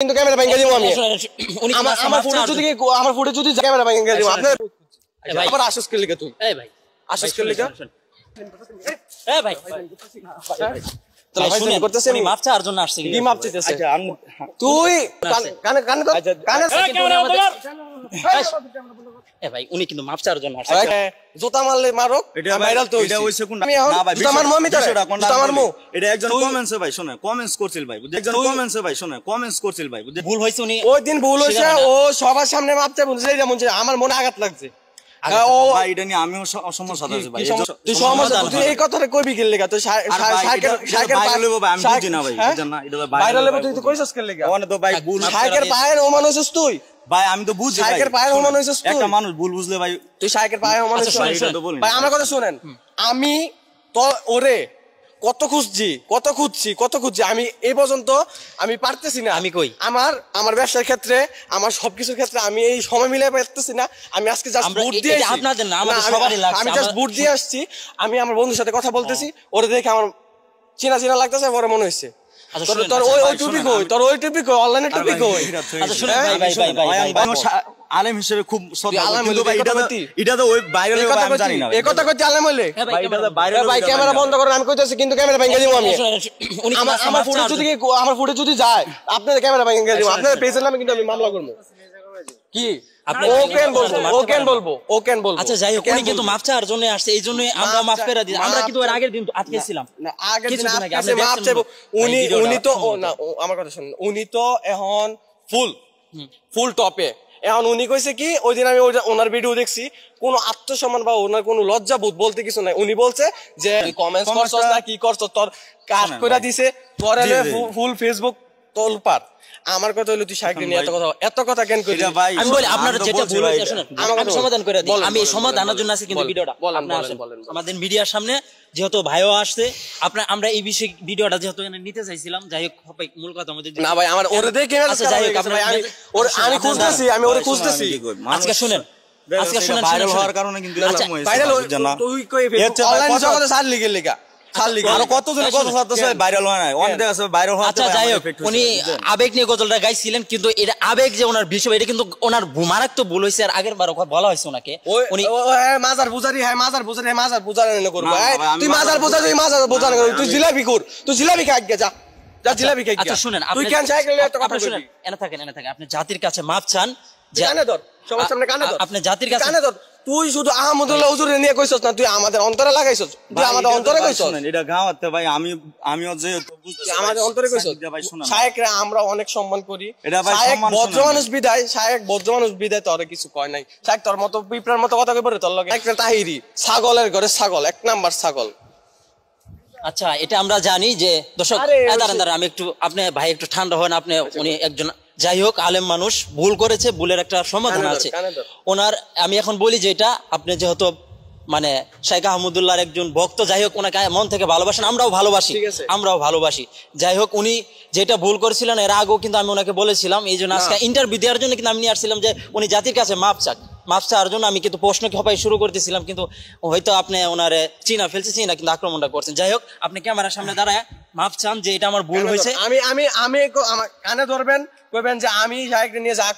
কিন্তু ক্যামেরা ভেঙে দিব আমি। আমার ফুটেজ যদি ক্যামেরা ভেঙে দিব আপনার আবার আশ্বাস করলি তুই। এই ভাই আশ্বাস করলি কা? এই ভাই তুই মাপ চাওয়ার জন্য আসছিস কি? মাপ চাইতেছে তুই কানে কানে কানে এ ভাই উনি কিন্তু মাপ চাওয়ার জন্য আসছে। জুতা মারলে মারক, এটা ভাইরাল তো এটা হইছে কোন না ভাই, জুতা মারমু আমি তোরে, জুতা মারমু। এটা একজন কমেন্টসে ভাই শুনে কমেন্টস করছিল ভাই, একজন কমেন্টসে ভাই শুনে কমেন্টস করছিল ভাই, ভুল হইছে। উনি ওই দিন ভুল হইছে, ও সবার সামনে মাপ চাই বলছে, এইটা মনে আমার মনে আঘাত লাগছে। ও ভাই এটা নিয়ে আমিও সমস্যা আছে ভাই। তুই সমস্যা তুই এই কথাটা কইবি কি লাগা? তুই শাকের ভাইরাল হইবো ভাই, আমি বুঝি না ভাই, বুঝেন না? এটা ভাইরাল হইবো তুই কইছস কি লাগা? ওনে তো ভাই ভুল শাকের পায়ের ও মানুষস তুই ভাই, আমি তো বুঝি ভাই শাকের পায়ের ও মানুষস তুই। একটা মানুষ ভুল বুঝলে ভাই তুই শাকের পায়ের ও মানুষ ভাই। আমার কথা শুনেন, আমি তো ওরে কত খুঁজছি আমি এই পর্যন্ত আমি পারতেছি না। আমি কই আমার ব্যবসার ক্ষেত্রে, আমার সবকিছুর ক্ষেত্রে আমি এই সময় মিলে পারতেছি না। আমি আজকে জাস্ট বুট দিয়ে আপনাদের না আমাদের সবারই লাগছে, আমি জাস্ট বুট দিয়ে আসছি। আমি আমার বন্ধুর সাথে কথা বলতেছি, ওরে দেখে আমার চিনা লাগতেছে, পরে মনে হইছে তোর ওই টপিক হই, তোর ওই টপিক হই, অনলাইনে টপিক হই। আচ্ছা শুনুন ভাই আলেম হিসেবে খুব কিন্তু ভাই এটা তো ওই ভাইরাল হবে আমি জানি না। এই কথা কইতে আলেম হইলে ভাই এটা তো ভাইরাল। ভাই ক্যামেরা বন্ধ করেন, আমি কইতাছি কিন্তু ক্যামেরা ভেঙে দিব আমি। আমার ফুটেজ যদি যায় আপনাদের ক্যামেরা ভেঙে দিব, আপনাদের পেজের নামে কিন্তু আমি মামলা করব। কি ওকেন বলবো। আচ্ছা যাই হোক, উনি কিন্তু মাপ চাওয়ার জন্য আসছে, এই জন্য আমরা মাফ করে দিই। আমরা কিন্তু এর আগের দিন আটকেছিলাম না, আগের দিন আটকেছে মাপ চাইবো। উনি তো না, আমার কথা শুনুন, উনি তো এখন ফুল টপে। এখন উনি কইছে কি, ওই দিন আমি ওনার ভিডিও দেখছি, কোন আত্মসম্মান বা ওনার কোন লজ্জা বোধ বলতে কিছু নাই। উনি বলছে যে কমেন্টস করছস না কি করছস, তোর কাট কইরা দিছে, তোর ফুল ফেসবুক তোলপার। আমার কথা হলো তুই সাইকেল নিয়ে এত কথা কেন কইলি? আমি বলি আপনারা যেটা ভুল হইছে শুনেন, আমি সমাধান করে দিই। আমি এই সমাধানের জন্য আছে কিন্তু ভিডিওটা আমাদের মিডিয়ার সামনে যেহেতু ভাইও আসছে, আমরা এই বিষয়ে ভিডিওটা যেহেতু নিতে চাইছিলাম। যাই হোক মূল কথা আমাদের না ভাই, আমার ওরে দেখে যাই হোক আমি খুঁজতেছি। আজকে শুনেন ভাইরাল হওয়ার কারণে কিন্তু ভাইরাল তুই কই অনলাইন জগতে ছাড়লি গেলি কা? আবেগ নিয়ে গজলটা গাইছিলেন, কিন্তু এটা আবেগ যে ওনার বিষয়, এটা কিন্তু ওনার মারাত্মক ভুল হয়েছে। আর আগের বার বলা হয়েছে ওনাকে মাজার বুঝারি, মাজার বুঝারি করবো। তুই মাজার বুঝারি, তুই জিলাপি কর, তুই জিলাপি খাই যা জিলাপি খাই। আচ্ছা শুনেন, তুই কেন শুনেন, এনে থাকেন আপনি জাতির কাছে মাপ চান, সবার সামনে কানে ধর, আপনি জাতির কাছে কানে ধর। তুই শুধু আহমদুল্লাহ হুজুরে নিয়ে কইছস না, তুই আমাদের অন্তরে লাগাইছস, তুই আমাদের অন্তরে কইছস। এটা গাওয়াতে ভাই আমিও যে বুঝতেছি আমাদের অন্তরে কইছস ভাই। শুনুন শায়েকরা আমরা অনেক সম্মান করি, শায়েক ভদ্র মানুষ বিদায় তোরে কিছু কয় নাই। শায়েক তোর মতো পিঁপড়ার মতো কথা কইবরে তোর লগে একটা তাহিরি ছাগলের ঘরে ছাগল, এক নাম্বার ছাগল। আচ্ছা এটা আমরা জানি যে দর্শক, দাঁড়ান আমি একটু, আপনি ভাই একটু ঠান্ডা হন। আপনি উনি একজন যাই হোক আলেম মানুষ, ভুল করেছে, ভুলের একটা সমাধান আছে ওনার। আমি এখন বলি যে এটা আপনি যেহেতু মানে শাইখ আহমদুল্লাহর একজন ভক্ত, যাই হোক ওনাকে মন থেকে ভালোবাসেন, আমরাও ভালোবাসি। যাই হোক উনি যেটা ভুল করেছিলেন এর আগেও কিন্তু আমি ওনাকে বলেছিলাম, এই জন্য আজকে ইন্টারভিউ দেওয়ার জন্য কিন্তু আমি নিয়ে আসছিলাম যে উনি জাতির কাছে মাপ চাওয়ার জন্য আমি কিন্তু প্রশ্ন খোপাই শুরু করতেছিলাম, কিন্তু হয়তো আপনি ওনারে চিনা কিন্তু আক্রমণটা করছেন। যাই হোক আপনি ক্যামেরার সামনে দাঁড়ায় মাপ চান যে এটা আমার ভুল হয়েছে। আমি আমার কানে ধরবেন, কইবেন যে আমি শায়েককে নিয়ে যা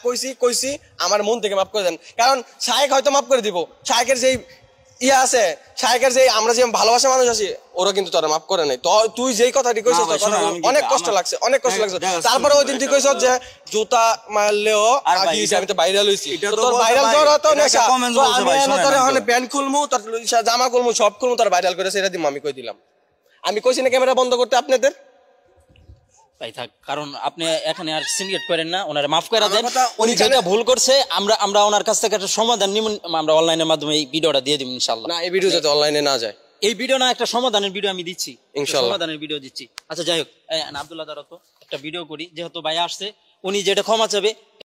কইছি আমার মন থেকে মাফ করে দেন। কারণ শায়েক হয়তো মাফ করে দিব, শায়েকের যেই ইয়া আছে, শায়েকের যে আমরা যে ভালোবাসা মানুষ আছি, ওরা কিন্তু তোরা মাফ করে নাই। তুই যেই কথাটি কইছস অনেক কষ্ট লাগছে। তারপরে ওই দিন তুই কইছস যে জুতা মারলেও আমি তো ভাইরাল হইছি, তোর ভাইরাল যাওয়ার তো নেশা, আমি তোর ওখানে প্যান্ট খুলমু, তোর জামা খুলমু, সব খুলমু, তোর ভাইরাল করেছে, এটা দিমু। আমি কই দিলাম, আমি কইছি না ক্যামেরা বন্ধ করতে আপনাদের তাই থাক, কারণ আপনি এখানে আর সিনগেট করেন না, ওনারে মাফ করে দেন। উনি যেটা ভুল করছে আমরা ওনার কাছ থেকে একটা সমাধান নিব, আমরা অনলাইনের মাধ্যমে এই ভিডিওটা দিয়ে দিব ইনশাআল্লাহ। না এই ভিডিও যাতে অনলাইনে না যায়, এই ভিডিও না, একটা সমাধানের ভিডিও আমি দিচ্ছি ইনশাআল্লাহ, সমাধানের ভিডিও দিচ্ছি। আচ্ছা যাই হোক আব্দুল্লাহ দাঁড়াও তো একটা ভিডিও করি, যেহেতু ভাই আসছে, উনি যেটা ক্ষমা চাবে